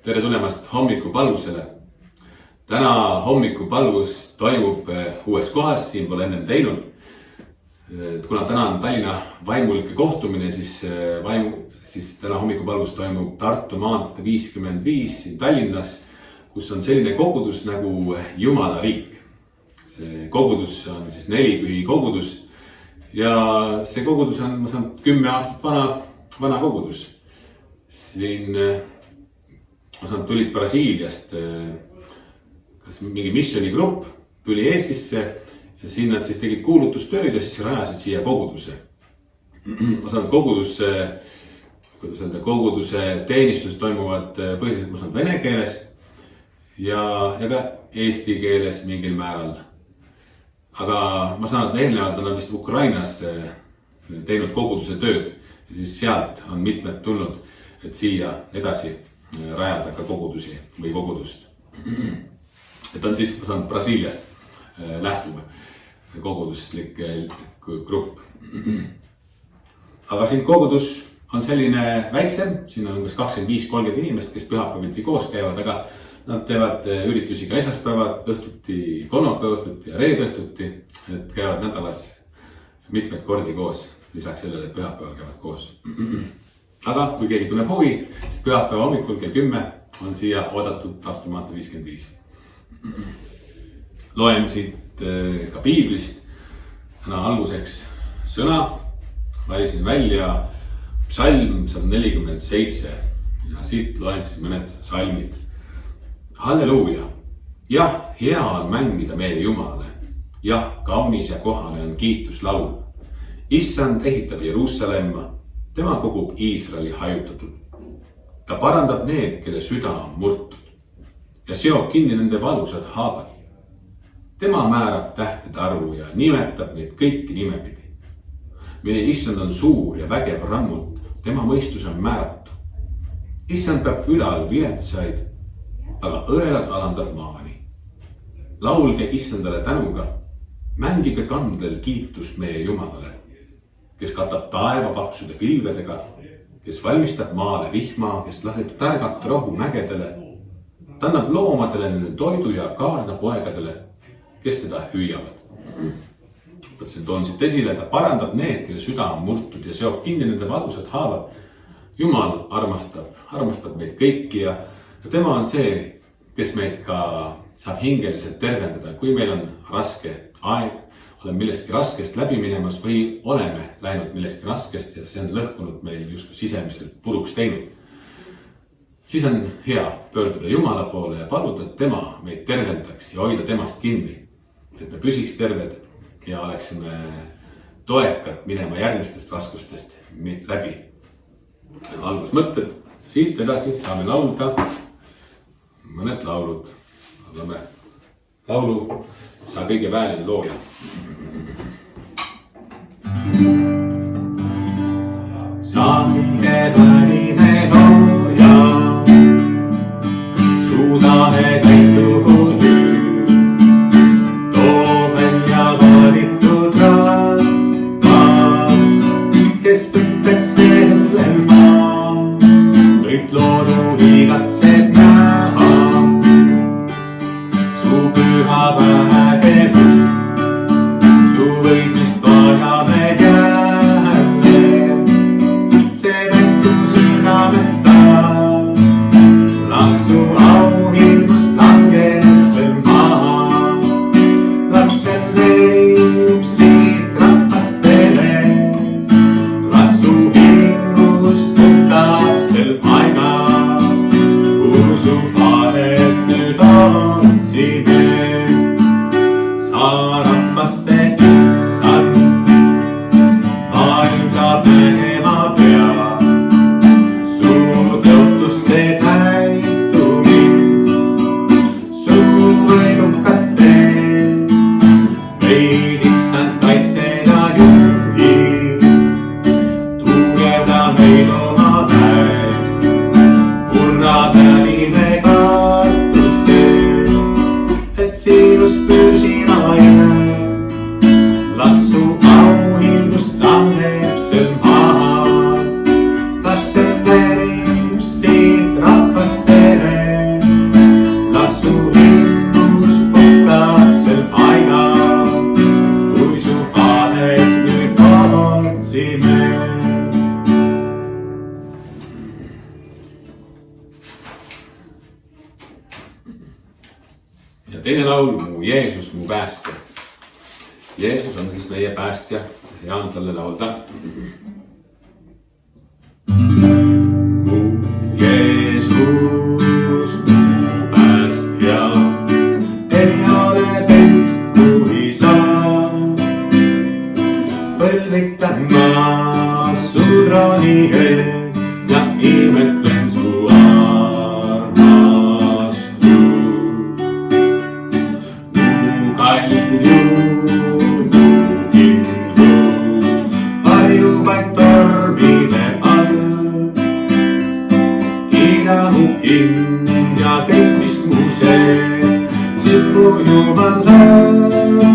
Tere tulemast hommikupalvusele. Täna hommikupalvus toimub uues kohas, siin pole ennem teinud. Kuna täna on Tallinna vaimulike kohtumine, siis täna hommikupalvus toimub Tartu maantee 55 siin Tallinnas, kus on selline kogudus nagu Jumala riik. See kogudus on siis nelipühi kogudus ja see kogudus on, ma saan 10 aastat vana kogudus. Siin ma saan, tulid Brasiiliast, kas mingi missioonigrupp tuli Eestisse ja siin nad siis tegid kuulutustööd ja siis rajasid siia koguduse. Ma saan, koguduse teenistused toimuvad põhiliselt, ma saan, vene keeles ja ka eesti keeles mingil määral. Aga ma saan, et eelnevalt on vist Ukrainas teinud koguduse tööd ja siis sealt on mitmed tulnud, et siia edasi rajada ka kogudusi või kogudust. Et on siis, ma saan, Brasiiliast lähtuv koguduslik grupp. Aga siin kogudus on selline väiksem, siin on umbes 25-30 inimest, kes pühapäeviti koos käivad, aga nad teevad üritusi ka esmaspäevad õhtuti, kolmapäeva õhtuti ja reede õhtuti, et käivad nädalas mitmed kordi koos, lisaks sellele, et pühapäeval käivad koos. Aga kui keegi tunneb huvi, siis pühapäeva hommikul kell 10 on siia oodatud Tartu maantee 55. Loen siit ka piiblist täna alguseks sõna. Valisin välja psalm 147 ja siit loen siis mõned salmid. Halleluuja! Jah, hea on mängida meie Jumalale. Jah, kaunis ja kohane on kiituslaul. Issand ehitab Jeruusalemma. Tema kogub Iisraeli hajutatud. Ta parandab need, kelle süda on murtud ja seob kinni nende valusad haavad. Tema määrab tähtede arvu ja nimetab neid kõiki nimepidi. Meie issand on suur ja vägev rammult, tema mõistus on määratu. Issand peab ülal viletsaid, aga õelad alandab maani. Laulge issandale tänuga, mängige kandel kiitust meie Jumalale, kes katab taeva paksude pilvedega, kes valmistab maale vihma, kes laseb tärgat rohu mägedele. Ta annab loomadele nende toidu ja kaarnapoegadele, kes teda hüüavad. Võtsin toon siit esile, ta parandab need, kelle süda on murtud ja seob kinni nende valusad haavad. Jumal armastab meid kõiki ja tema on see, kes meid ka saab hingeliselt tervendada, kui meil on raske aeg. Oleme millestki raskest läbi minemas või oleme läinud millestki raskest ja see on lõhkunud meil justkui sisemiselt puruks teinud. Siis on hea pöörduda Jumala poole ja paluda, et tema meid tervendaks ja hoida temast kinni. Et me püsiks terved ja oleksime toekad minema järgmistest raskustest läbi. Algusmõtted. Siit edasi saame laulda mõned laulud. Oleme laulu Sa kõige väelin looja. Sa kõige väline looja, suudame täituhu nüüd, too välja valitud rahvas, kes ütleks sellel maa, kõik loodu igatseb näha, su püha vägevust. Võitmist vajame jälle, see ja teine laul Mu Jeesus, mu päästja. Jeesus on siis meie päästja, hea on talle laulda. Mu Jeesus, mu päästja, ei ole teist kui sa. Põlvitan ma su trooni ees ja imetlen su armastust. Mu kalju, mu kindlus harjub vaid tormide all. Kiida mu hing ja kõik, mis mu sees, sind mu Jumal lõpuni.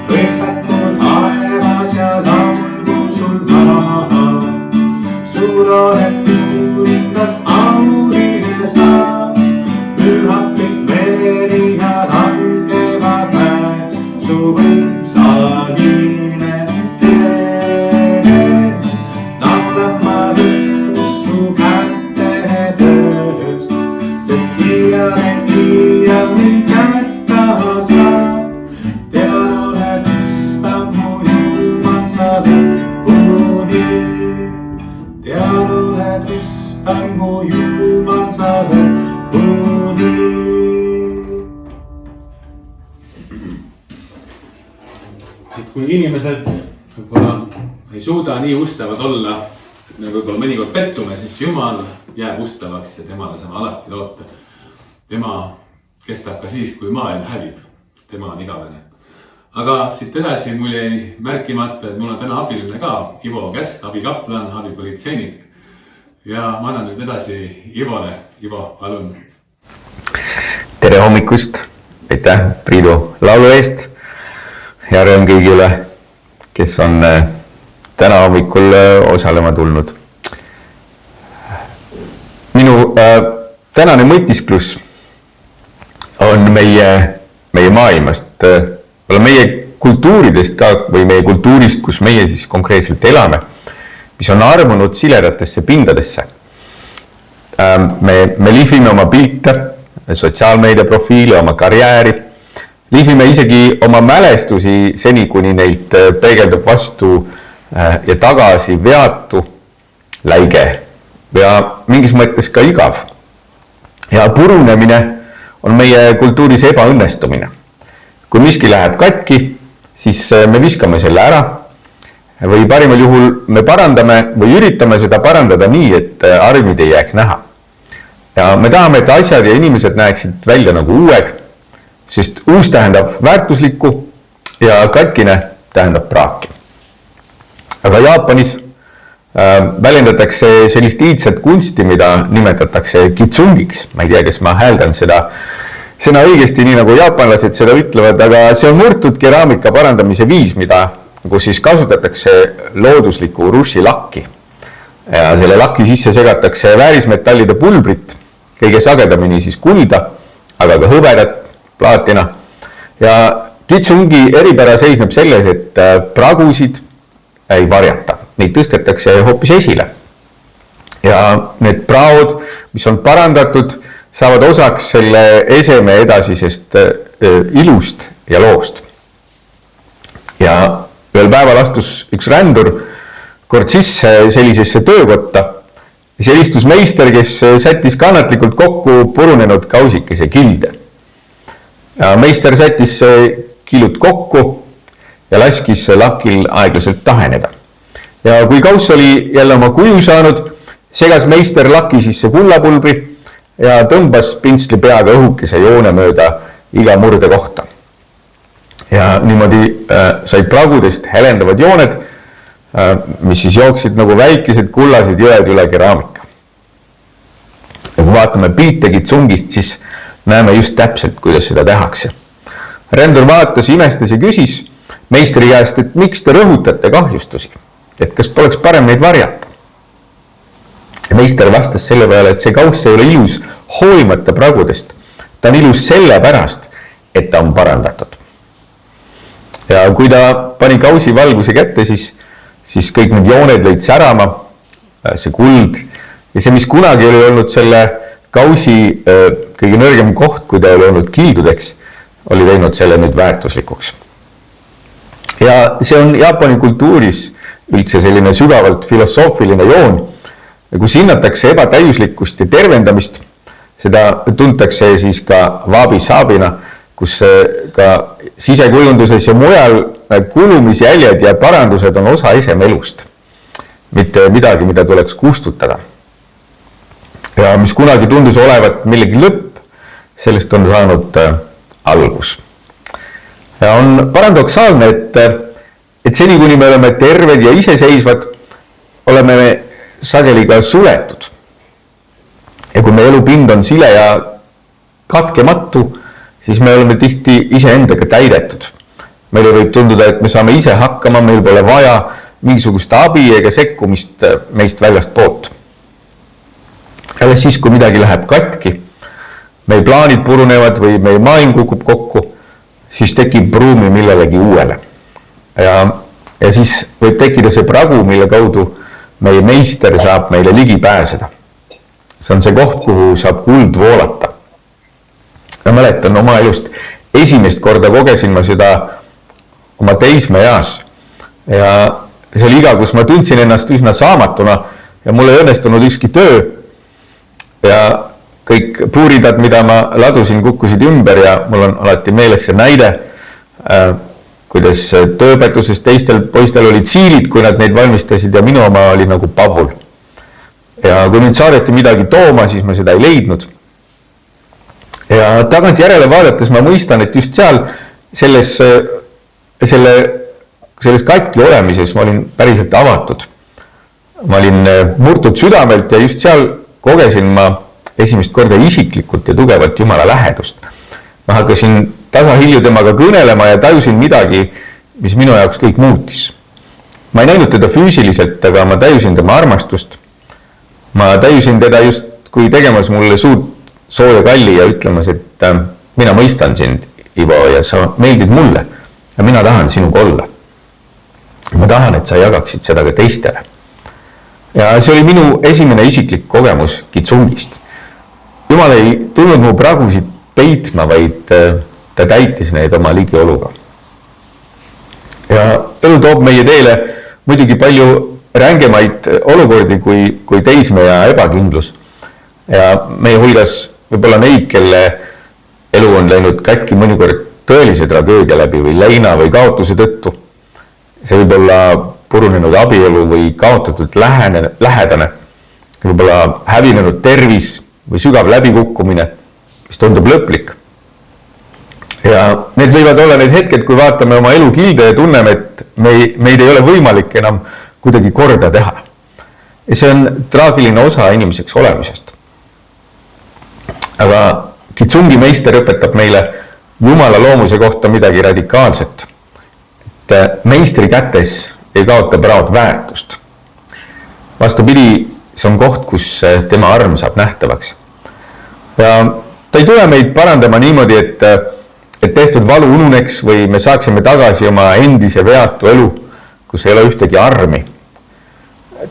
Rõõmsad mu taevas ja laulgu sul maha. Sul oled kuningas auline sa, pühab kõik veri ja langevad mäed su võimsalile ees. Laulan ma lõõmus su käte töös, sest iial mind jätta sa. Tean oled üstam mu Jumal sa lõpuni. Tean oled üstam mu Jumal sa lõpuni. Et kui inimesed võib-olla ei suuda nii ustavad olla, et me võib-olla mõnikord pettume, siis Jumal jääb ustavaks ja temale saame alati loota. Tema kestab ka siis, kui maailm hävib. Tema on igavene. Aga siit edasi mul jäi märkimata, et mul on täna abiline ka Ivo Käsk, abikaplan, abipolitseinik. Ja ma annan nüüd edasi Ivole. Ivo, palun. Tere hommikust. Aitäh, Priidu, laulu eest. Ja rõõm kõigile, kes on täna hommikul osalema tulnud. Minu tänane mõtisklus on meie maailmast, meie kultuuridest ka või meie kultuurist, kus meie siis konkreetselt elame, mis on armunud siledatesse pindadesse. Me lihvime oma pilte, sotsiaalmeedia profiile, oma karjääri, lihvime isegi oma mälestusi seni, kuni neilt peegeldub vastu ja tagasi veatu läige ja mingis mõttes ka igav. Ja purunemine on meie kultuuris ebaõnnestumine. Kui miski läheb katki, siis me viskame selle ära või parimal juhul me parandame või üritame seda parandada nii, et armid ei jääks näha. Ja me tahame, et asjad ja inimesed näeksid välja nagu uued, sest uus tähendab väärtuslikku ja katkine tähendab praaki. Aga Jaapanis väljendatakse sellist iidset kunsti, mida nimetatakse kitsungiks. Ma ei tea, kes ma hääldan seda sõna õigesti, nii nagu jaapanlased seda ütlevad, aga see on murtud keraamika parandamise viis, kus siis kasutatakse looduslikku rušilakki. Ja selle laki sisse segatakse väärismetallide pulbrit, kõige sagedamini siis kulda, aga ka hõbedat, plaatina. Ja kitsungi eripära seisneb selles, et pragusid ei varjata. Neid tõstetakse hoopis esile. Ja need praod, mis on parandatud, saavad osaks selle eseme edasisest ilust ja loost. Ja ühel päeval astus üks rändur kord sisse sellisesse töökotta. Seal istus meister, kes sättis kannatlikult kokku purunenud kausikese kilde. Ja meister sättis kilud kokku ja laskis lakil aeglaselt taheneda. Ja kui kauss oli jälle oma kuju saanud, segas meister laki sisse kullapulbri ja tõmbas pintsli peaga õhukese joone mööda iga murde kohta. Ja niimoodi said pragudest helendavad jooned, mis siis jooksid nagu väikesed kullased jõed üle keraamika. Ja kui vaatame pilte kitsungist, siis näeme just täpselt, kuidas seda tehakse. Rändur vaatas, imestas ja küsis meistri käest, et miks te rõhutate kahjustusi, et kas poleks parem neid varjata. Ja meister vastas selle peale, et see kauss ei ole ilus hoolimata pragudest. Ta on ilus selle pärast, et ta on parandatud. Ja kui ta pani kausi valguse kätte, siis kõik need jooned lõid särama, see kuld ja see, mis kunagi oli olnud selle kausi kõige nõrgem koht, kui ta oli olnud kildudeks, oli teinud selle nüüd väärtuslikuks. Ja see on Jaapani kultuuris üldse selline sügavalt filosoofiline joon, kus hinnatakse ebatäiuslikkust ja tervendamist. Seda tuntakse siis ka wabi-sabina, kus ka sisekujunduses ja mujal kulumisjäljed ja parandused on osa esemelust. Mitte midagi, mida tuleks kustutada. Ja mis kunagi tundus olevat millegi lõpp, sellest on saanud algus. Ja on paradoksaalne, et seni, kuni me oleme terved ja iseseisvad, oleme me sageli ka suletud. Ja kui meie elupind on sile ja katkematu, siis me oleme tihti iseendaga täidetud. Meile võib tunduda, et me saame ise hakkama, meil pole vaja mingisugust abi ega sekkumist meist väljast poolt. Alles siis, kui midagi läheb katki, meie plaanid purunevad või meie maailm kukub kokku, siis tekib ruumi millelegi uuele. Ja siis võib tekkida see pragu, mille kaudu meie meister saab meile ligi pääseda. See on see koht, kuhu saab kuld voolata. Ma mäletan oma elust esimest korda kogesin ma seda oma teismeeas. Ja see oli iga, kus ma tundsin ennast üsna saamatuna ja mul ei õnnestunud ükski töö. Ja kõik puuridad, mida ma ladusin, kukkusid ümber ja mul on alati meeles see näide, kuidas tööpetuses teistel poistel olid siilid, kui nad neid valmistasid ja minu oma oli nagu pabul. Ja kui nüüd saadeti midagi tooma, siis ma seda ei leidnud. Ja tagant järele vaadates ma mõistan, et just seal selles katki olemises ma olin päriselt avatud. Ma olin murtud südamelt ja just seal kogesin ma esimest korda isiklikult ja tugevalt Jumala lähedust. Ma hakkasin tasahilju temaga kõnelema ja tajusin midagi, mis minu jaoks kõik muutis. Ma ei näinud teda füüsiliselt, aga ma tajusin tema armastust. Ma tajusin teda just kui tegemas mulle suurt sooja kalli ja ütlemas, et mina mõistan sind, Ivo, ja sa meeldid mulle ja mina tahan sinuga olla. Ma tahan, et sa jagaksid seda ka teistele. Ja see oli minu esimene isiklik kogemus kitsungist. Jumal ei tulnud mu pragusid peitma, vaid ta täitis neid oma ligioluga. Ja elu toob meie teele muidugi palju rängemaid olukordi kui teisme ja ebakindlus. Ja meie hulgas võib-olla neid, kelle elu on läinud kätki mõnikord tõelise tragöödia läbi või leina või kaotuse tõttu. See võib olla purunenud abielu või kaotatud lähedane, võib-olla hävinenud tervis või sügav läbikukkumine, mis tundub lõplik. Ja need võivad olla need hetked, kui vaatame oma elu kilde ja tunneme, et meid ei ole võimalik enam kuidagi korda teha. Ja see on traagiline osa inimeseks olemisest. Aga Kitsungi meister õpetab meile Jumala loomuse kohta midagi radikaalset. Et meistri kätes ei kaota praod väärtust. Vastupidi, see on koht, kus tema arm saab nähtavaks. Ja ta ei tule meid parandama niimoodi, et tehtud valu ununeks või me saaksime tagasi oma endise veatu elu, kus ei ole ühtegi armi.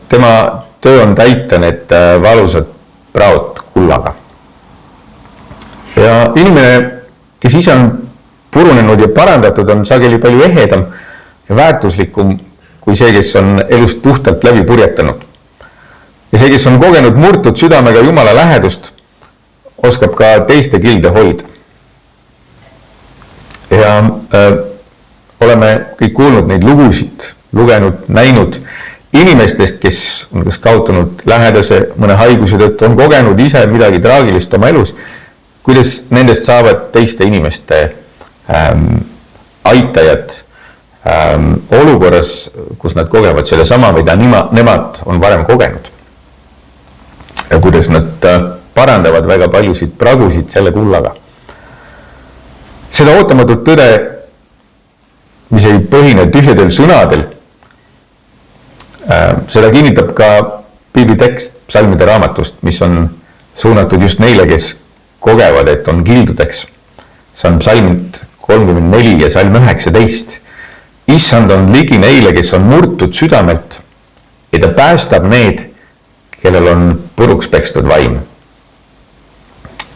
Tema töö on täita need valusad praod kullaga. Ja inimene, kes ise on purunenud ja parandatud, on sageli palju ehedam ja väärtuslikum kui see, kes on elust puhtalt läbi purjetanud. Ja see, kes on kogenud murtud südamega Jumala lähedust, oskab ka teiste kilde hoida. Ja oleme kõik kuulnud neid lugusid, lugenud, näinud inimestest, kes on kas kaotanud lähedase mõne haiguse tõttu, on kogenud ise midagi traagilist oma elus, kuidas nendest saavad teiste inimeste aitajad olukorras, kus nad kogevad selle sama, mida nemad on varem kogenud. Ja kuidas nad parandavad väga paljusid pragusid selle kullaga. Seda ootamatut tõde, mis ei põhine tühjadel sõnadel, seda kinnitab ka piibli tekst psalmide raamatust, mis on suunatud just neile, kes kogevad, et on kildudeks. See on psalmid 34 ja psalm 19. Issand on ligi neile, kes on murtud südamelt ja ta päästab need, kellel on puruks pekstud vaim.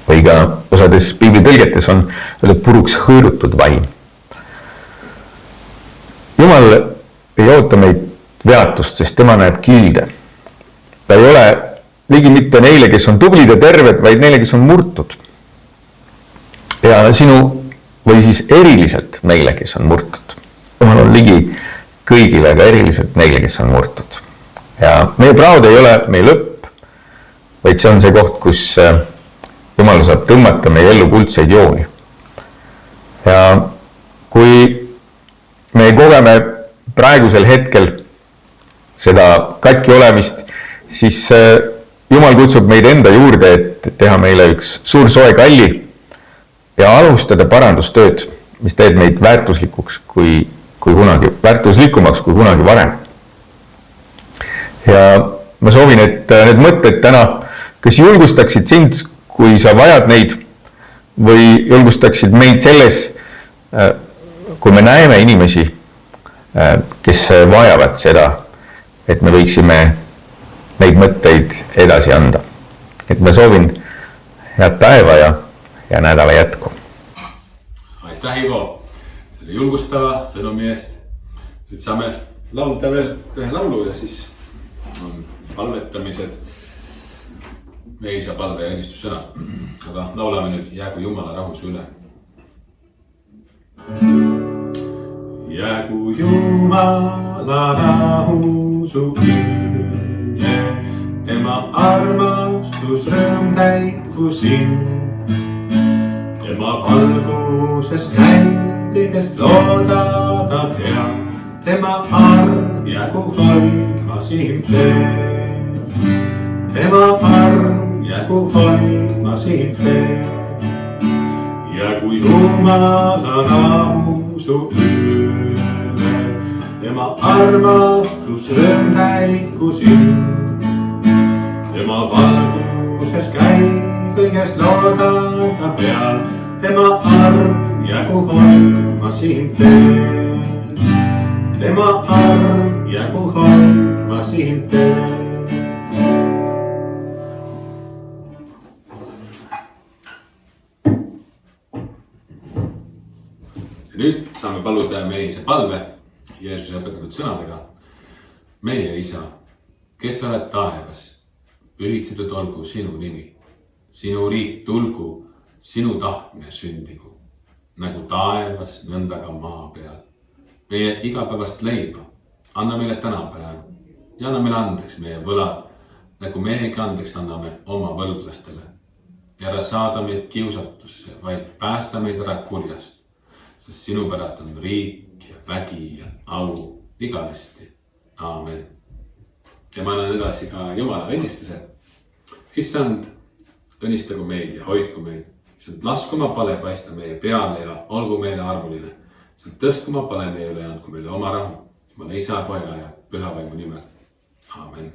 või ka osades piiblitõlgetes on öeldud puruks hõõrutud vaim. Jumal ei oota meid veatust, sest tema näeb kilde. Ta ei ole ligi mitte neile, kes on tublid ja terved, vaid neile, kes on murtud. Ja või siis eriliselt neile, kes on murtud. Jumal on ligi kõigile, aga eriliselt neile, kes on murtud. Ja meie praod ei ole meie lõpp, vaid see on see koht, kus Jumal saab tõmmata meie ellu kuldseid jooni. Ja kui me kogeme praegusel hetkel seda katki olemist, siis Jumal kutsub meid enda juurde, et teha meile üks suur soe kalli ja alustada parandustööd, mis teeb meid väärtuslikumaks kui kunagi varem. Ja ma soovin, et need mõtted täna, kes julgustaksid sind, kui sa vajad neid, või julgustaksid meid selles, kui me näeme inimesi, kes vajavad seda, et me võiksime neid mõtteid edasi anda. Et ma soovin head päeva ja nädala jätku. Aitäh, Ivo, selle julgustava sõnumi eest. Nüüd saame laulda veel ühe laulu ja siis on palvetamised, meie isa palve ja õnnistussõnad. Aga laulame nüüd Jäägu Jumala rahu su üle. Jäägu Jumala rahu su üle, tema armastus rõõm käiku sind. Tema valguses käib kõigest loodada pea, tema arm jäägu hoidma sind teeb. Tema arm jäägu hoidma sind teeb. Jäägu Jumala rahu su üle, tema armastus rõõm käiku sind. Tema valguses käib kõigest loodada peal, tema arm jäägu hoidma sind teeb. Tema arm jäägu hoidma sind teeb. Ja nüüd saame paluda meie isa palve Jeesuse õpetatud sõnadega. Meie isa, kes oled taevas, pühitsetud olgu sinu nimi. Sinu riik tulgu, sinu tahtmine sündigu, nagu taevas, nõnda ka maa peal. Meie igapäevast leiba anna meile tänapäev ja anna meile andeks meie võlad, nagu meiegi andeks anname oma võlglastele. Ja ära saada meid kiusatusse, vaid päästa meid ära kurjast, sest sinu päralt on riik ja vägi ja au igavesti. Aamen. Ja ma annan edasi ka Jumala õnnistuse. Issand, õnnistagu meid ja hoidku meid. Issand, lasku oma pale paista meie peale ja olgu meile armuline. Issand, tõstku oma pale meie üle ja andku meile oma rahu. Jumala isa, poja ja püha vaimu nimel. Aamen.